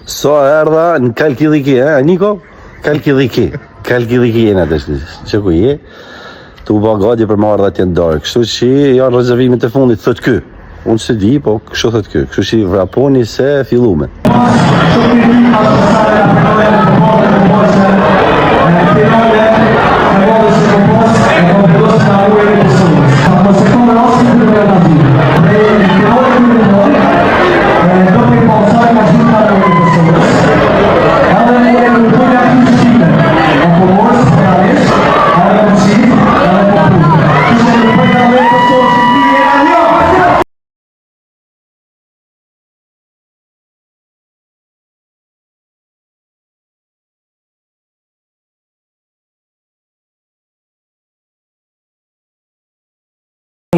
So erdha në Kalkidhiki, Niko? Kalkidhiki jena të shtë, që ku je? Tu ba gati për marrë dhe tjenë darë, kështu që janë rezervimit e fundit, thët kë. Unë se di, po kështu thët kë, kështu që vraponi se fillume.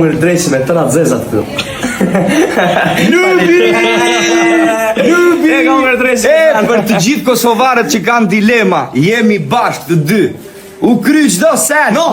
Ngër drejqime të nga zezat të Nubi! E ka ngër drejqime Për të gjithë kosovarët që kanë dilema, jemi bashkë të dy. U kry qdo sen. No.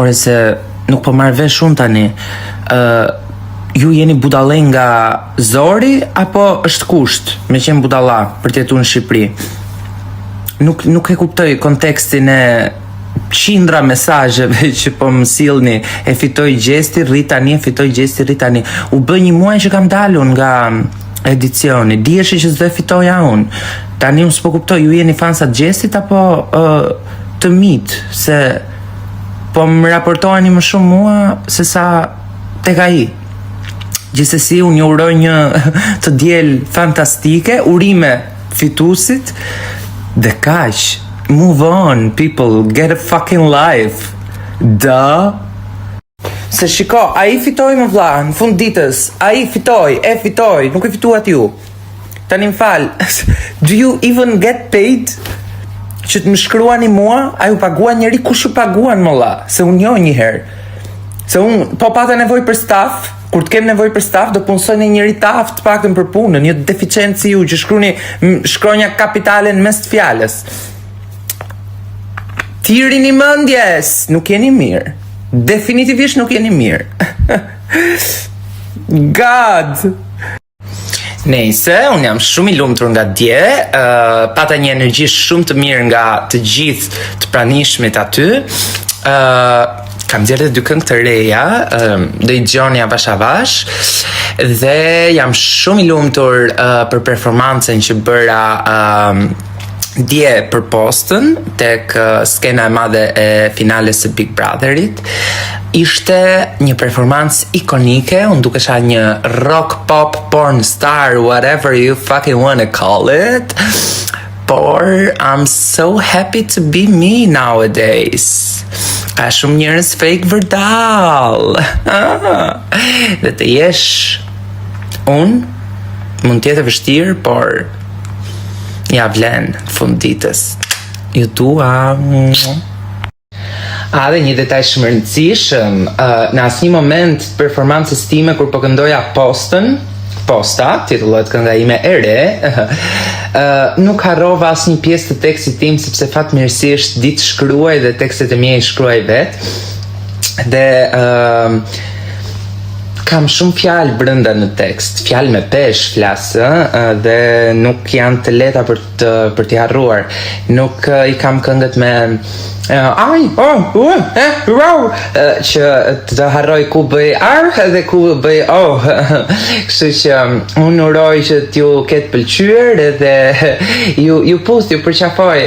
Ore se nuk po marrë vesh unë tani, ju jeni budallë nga zori apo është kusht me qenë budalla për të jetuar në Shqipëri? Nuk e kuptoj kontekstin e qindra mesazheve që po më sillni, e fitoj gjesti, rri tani, e fitoj gjesti, rri tani. U bë një muaj që kam dalun nga edicioni, diheshi që s'do e fitoja unë. Tani unë s'po kuptoj, ju jeni fansa të gjestit apo të mit, se po më raportoheni më shumë mua se sa tek ai. Gjithsesi unë ju uroj një të diel fantastike, urime fituesit dhe kaq. Move on, people, get a fucking life. Se shiko, ai fitoi më vlla, në fund ditës, ai fitoi, nuk e fituat ju. Tani më fal, do you even get paid? Që të më shkruani mua, a ju paguan njeri, kush ju paguan më la? Se unë njoh një herë. Se unë po pata nevoj për staf, kur të kem nevoj për staf, do punësoj një njeri taf të paktën për punën, një deficient si ju, që shkronja kapitale në mes të fjales. Thirrini mendjes, nuk jeni mirë. Definitivisht nuk jeni mirë. God! Nejse, unë jam shumë i lumtur nga dje, pata një energji shumë të mirë nga të gjithë të pranishmit aty, kam djerë dhe dy këngë të reja, dhe i gjoni avash avash, dhe jam shumë i lumtur për performancën që bëra dje për postën tek skena e madhe e finales së Big Brotherit. Ishte një performancë ikonike, unë dukesha një rock pop porn star, whatever you fucking wanna call it. Por I'm so happy to be me nowadays. Ka shumë njerëz fake vërdall. Dhe të jesh unë mund t'jetë vështirë, por ja vlen fund ditës. Ju dua. Dhe një detaj shumë rëndësishëm, në asnjë moment performancës time kur po këndoja Posta, titullohet kënga ime e re, nuk harrova asnjë pjesë të tekstit tim sepse fatmirësisht ditë shkruaj dhe tekstet e mia i shkruaj vet. Dhe kam shumë fjalë brenda në tekst, fjalë me pesh flas, dhe nuk janë të lehta për t'i harruar. Nuk i kam këngët me që të harroj ku bëj dhe ku bëj kështu që unë uroj që t'ju ketë pëlqyer edhe ju përqafoj.